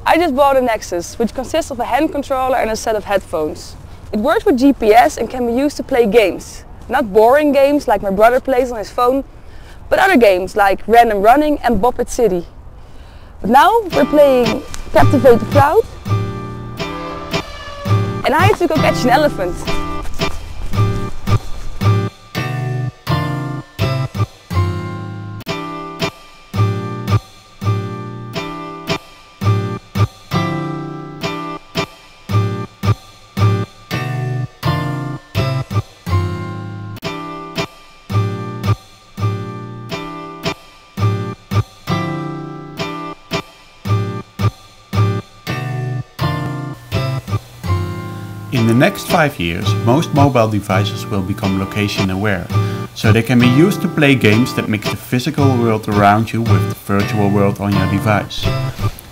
I just bought a neXus, which consists of a hand controller and a set of headphones. It works with GPS and can be used to play games. Not boring games like my brother plays on his phone, but other games like Random Running and Bop It City. But now we're playing Captivate the Crowd, and I have to go catch an elephant. In the next 5 years, most mobile devices will become location aware, so they can be used to play games that mix the physical world around you with the virtual world on your device.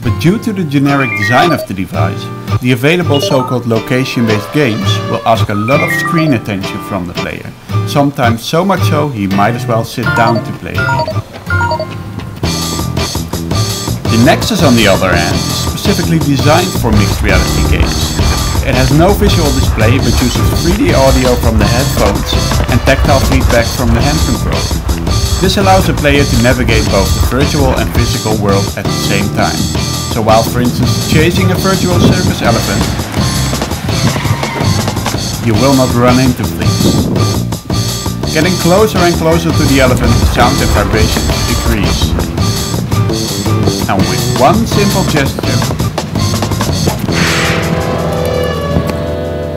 But due to the generic design of the device, the available so-called location-based games will ask a lot of screen attention from the player, sometimes so much so he might as well sit down to play a game. The neXus, on the other hand, is specifically designed for mixed reality games. It has no visual display but uses 3D audio from the headphones and tactile feedback from the hand controller. This allows a player to navigate both the virtual and physical world at the same time. So while, for instance, chasing a virtual circus elephant, you will not run into things. Getting closer and closer to the elephant, the sound and vibrations decrease. And with one simple gesture,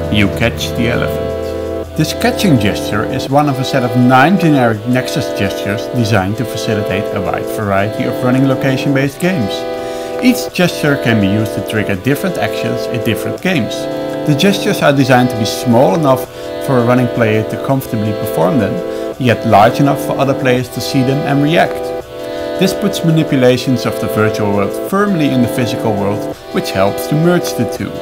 you catch the elephant. This catching gesture is one of a set of 9 generic neXus gestures designed to facilitate a wide variety of running location-based games. Each gesture can be used to trigger different actions in different games. The gestures are designed to be small enough for a running player to comfortably perform them, yet large enough for other players to see them and react. This puts manipulations of the virtual world firmly in the physical world, which helps to merge the two.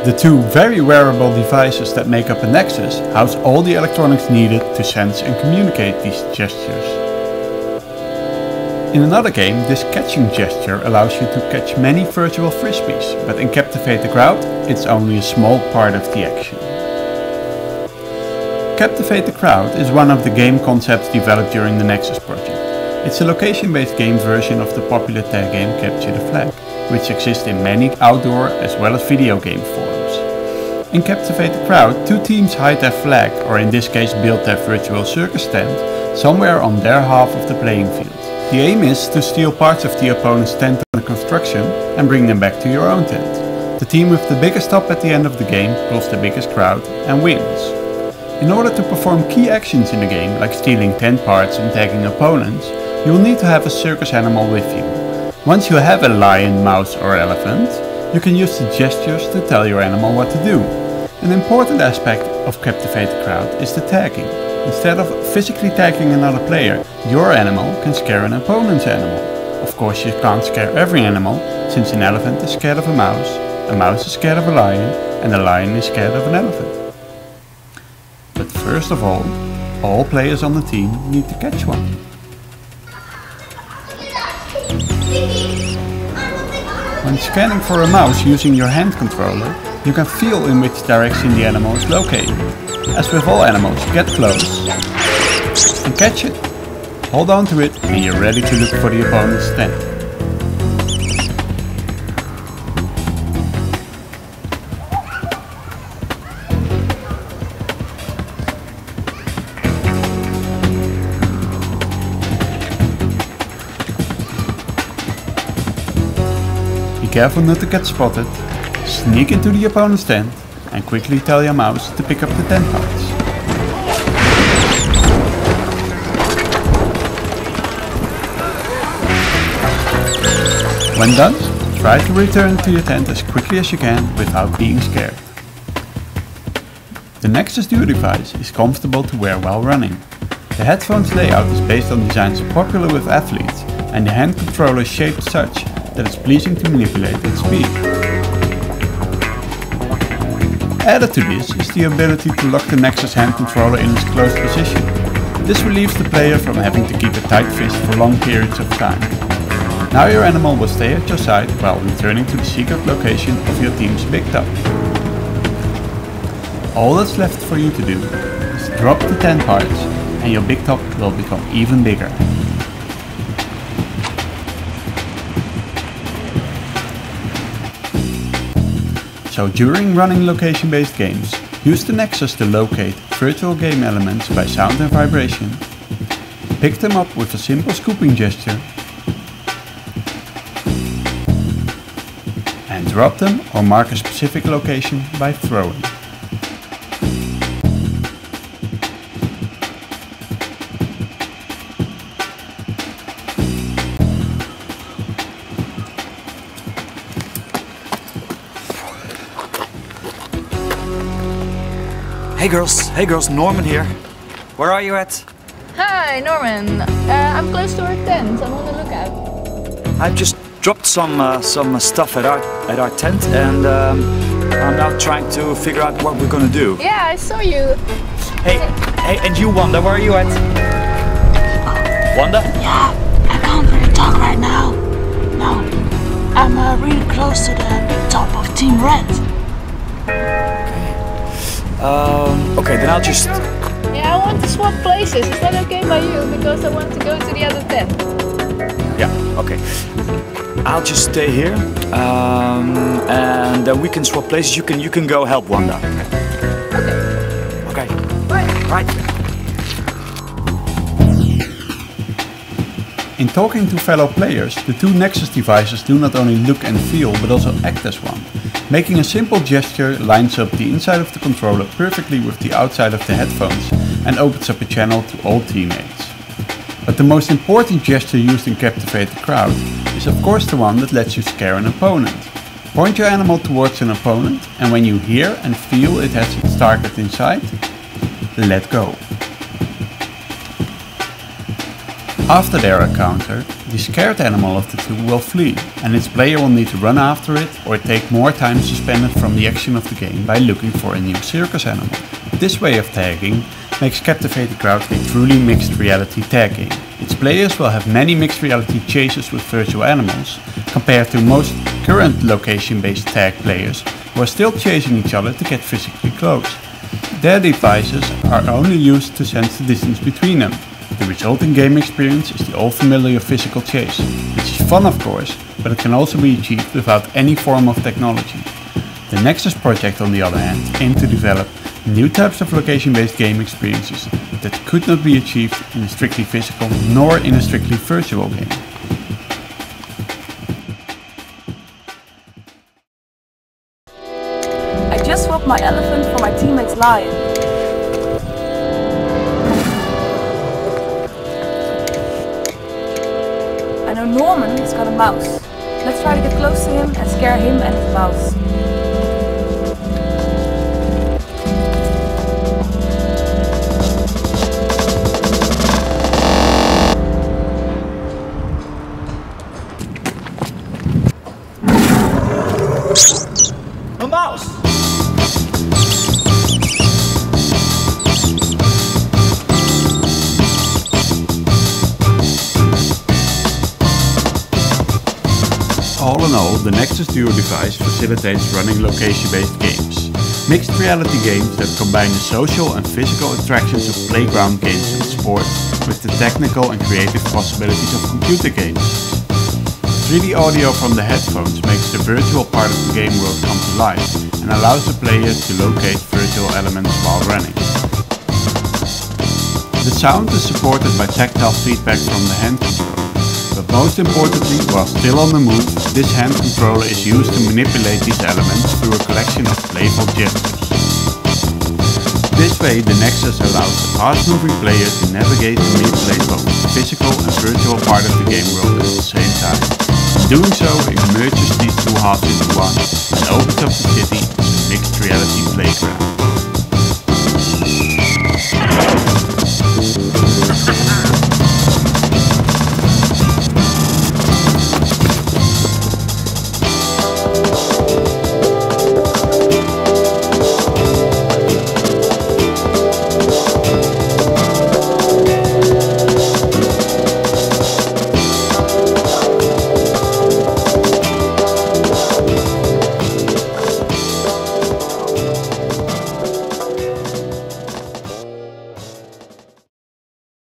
The two very wearable devices that make up a neXus house all the electronics needed to sense and communicate these gestures. In another game, this catching gesture allows you to catch many virtual frisbees, but in Captivate the Crowd, it's only a small part of the action. Captivate the Crowd is one of the game concepts developed during the neXus project. It's a location-based game version of the popular tag game Capture the Flag, which exists in many outdoor as well as video game forms. In Captivate the Crowd, 2 teams hide their flag, or in this case build their virtual circus tent, somewhere on their half of the playing field. The aim is to steal parts of the opponent's tent under construction and bring them back to your own tent. The team with the biggest stop at the end of the game pulls the biggest crowd and wins. In order to perform key actions in the game, like stealing tent parts and tagging opponents, you will need to have a circus animal with you. Once you have a lion, mouse or elephant, you can use the gestures to tell your animal what to do. An important aspect of Captivate the Crowd is the tagging. Instead of physically tagging another player, your animal can scare an opponent's animal. Of course, you can't scare every animal, since an elephant is scared of a mouse is scared of a lion, and a lion is scared of an elephant. But first of all players on the team need to catch one. When scanning for a mouse using your hand controller, you can feel in which direction the animal is located. As with all animals, get close and catch it. Hold on to it and you're ready to look for the opponent's tent. Be careful not to get spotted. Sneak into the opponent's tent and quickly tell your mouse to pick up the tent parts. When done, try to return to your tent as quickly as you can without being scared. The neXus Duo device is comfortable to wear while running. The headphones layout is based on designs popular with athletes, and the hand controller is shaped such that it's pleasing to manipulate at speed. Added to this is the ability to lock the neXus hand controller in its closed position. This relieves the player from having to keep a tight fist for long periods of time. Now your animal will stay at your side while returning to the secret location of your team's big top. All that's left for you to do is drop the 10 parts and your big top will become even bigger. So during running location-based games, use the neXus to locate virtual game elements by sound and vibration, pick them up with a simple scooping gesture, and drop them or mark a specific location by throwing. Hey girls, Norman here. Where are you at? Hi, Norman. I'm close to our tent. I'm on the lookout. I've just dropped some stuff at our tent, and I'm now trying to figure out what we're gonna do. Yeah, I saw you. Hey, and you, Wanda, where are you at? Wanda? Yeah, I can't really talk right now. No, I'm really close to the big top of Team Red. Okay, then I'll just... Yeah, I want to swap places. Is that okay by you? Because I want to go to the other tent. Yeah, okay. I'll just stay here, and we can swap places. You can go help Wanda. Okay. Right. In talking to fellow players, the two neXus devices do not only look and feel, but also act as one. Making a simple gesture lines up the inside of the controller perfectly with the outside of the headphones and opens up a channel to all teammates. But the most important gesture used in Captivate the Crowd is of course the one that lets you scare an opponent. Point your animal towards an opponent, and when you hear and feel it has its target in sight, let go. After their encounter, the scared animal of the two will flee, and its player will need to run after it or take more time suspended from the action of the game by looking for a new circus animal. This way of tagging makes Captivate the Crowd a truly mixed reality tag game. Its players will have many mixed reality chases with virtual animals, compared to most current location-based tag players who are still chasing each other to get physically close. Their devices are only used to sense the distance between them. The resulting game experience is the all familiar physical chase, which is fun of course, but it can also be achieved without any form of technology. The neXus project on the other hand aimed to develop new types of location-based game experiences that could not be achieved in a strictly physical nor in a strictly virtual game. I just swapped my elephant for my teammate's lion. I know Norman has got a mouse. Let's try to get close to him and scare him and his mouse. A mouse! All in all, the neXus Duo device facilitates running location-based games. Mixed reality games that combine the social and physical attractions of playground games and sports with the technical and creative possibilities of computer games. 3D audio from the headphones makes the virtual part of the game world come to life and allows the player to locate virtual elements while running. The sound is supported by tactile feedback from the hand controller. But most importantly, while still on the move, this hand controller is used to manipulate these elements through a collection of playful gestures. This way, the neXus allows the fast-moving player to navigate and manipulate both the physical and virtual part of the game world at the same time. In doing so, it merges these two halves into one and opens up the city as a mixed reality playground.